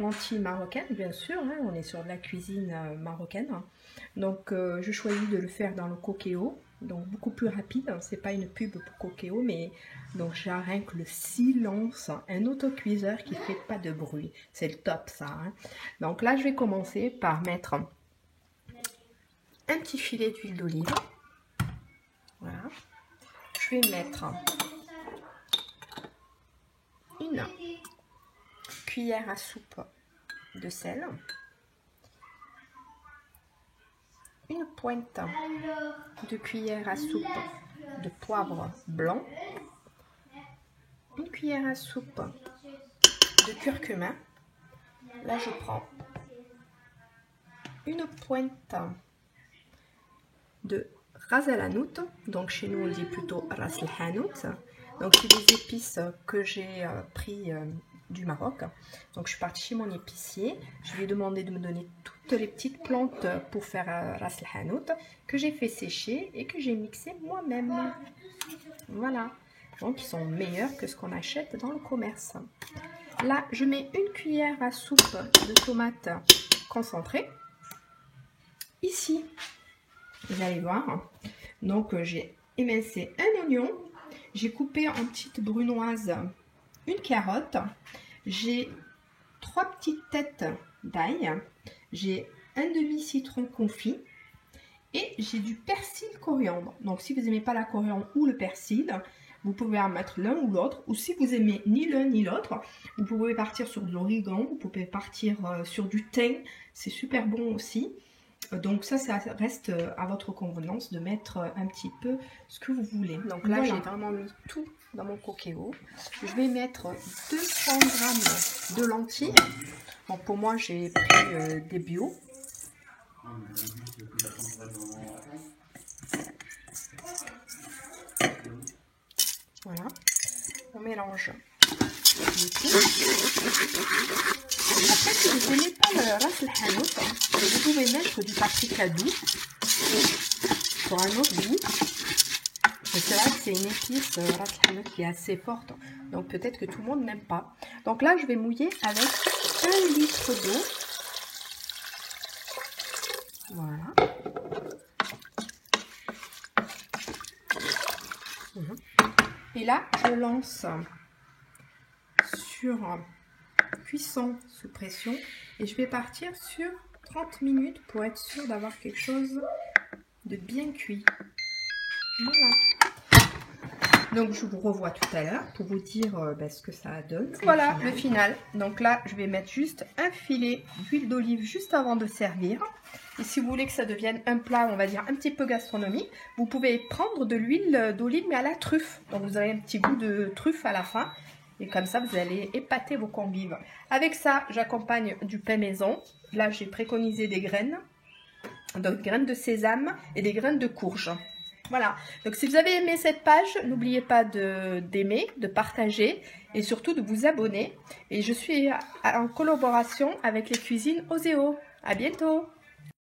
lentilles marocaines, bien sûr, hein, on est sur de la cuisine marocaine. Donc je choisis de le faire dans le Cookéo, donc beaucoup plus rapide. C'est pas une pub pour Cookéo, mais donc j'ai rien que le silence, un autocuiseur qui fait pas de bruit, c'est le top ça. Hein. Donc là je vais commencer par mettre un petit filet d'huile d'olive. Voilà. Je vais mettre une cuillère à soupe de sel, une pointe de cuillère à soupe de poivre blanc, une cuillère à soupe de curcuma. Là je prends une pointe de ras el hanout, donc chez nous on dit plutôt ras el hanout. Donc c'est des épices que j'ai pris du Maroc. Donc je suis partie chez mon épicier, je lui ai demandé de me donner toutes les petites plantes pour faire ras el hanout que j'ai fait sécher et que j'ai mixé moi-même. Voilà, donc ils sont meilleurs que ce qu'on achète dans le commerce. Là je mets une cuillère à soupe de tomates concentrées. Ici vous allez voir, donc j'ai émincé un oignon, j'ai coupé en petites brunoises une carotte, j'ai 3 petites têtes d'ail, j'ai un demi-citron confit et j'ai du persil coriandre. Donc si vous n'aimez pas la coriandre ou le persil, vous pouvez en mettre l'un ou l'autre, ou si vous aimez ni l'un ni l'autre, vous pouvez partir sur de l'origan, vous pouvez partir sur du thym, c'est super bon aussi. Donc ça reste à votre convenance de mettre un petit peu ce que vous voulez. Donc là, j'ai vraiment mis tout dans mon Cookéo. Je vais mettre 200 g de lentilles. Donc pour moi, j'ai pris des bio. Voilà. On mélange. Après, si vous n'aimez pas le ras el hanout, vous pouvez mettre du paprika doux pour un autre goût. C'est vrai que c'est une épice ras el hanout qui est assez forte, donc peut-être que tout le monde n'aime pas. Donc là, je vais mouiller avec 1 litre d'eau. Voilà. Et là, je lance sur cuisson sous pression et je vais partir sur 30 minutes pour être sûr d'avoir quelque chose de bien cuit. Voilà. Donc je vous revois tout à l'heure pour vous dire ce que ça donne. Voilà le final. Donc là je vais mettre juste un filet d'huile d'olive juste avant de servir. Et si vous voulez que ça devienne un plat, on va dire un petit peu gastronomique, vous pouvez prendre de l'huile d'olive mais à la truffe. Donc vous avez un petit goût de truffe à la fin. Et comme ça, vous allez épater vos convives. Avec ça, j'accompagne du pain maison. Là, j'ai préconisé des graines. Donc, graines de sésame et des graines de courge. Voilà. Donc, si vous avez aimé cette page, n'oubliez pas d'aimer, de partager et surtout de vous abonner. Et je suis en collaboration avec les cuisines Oseo. À bientôt!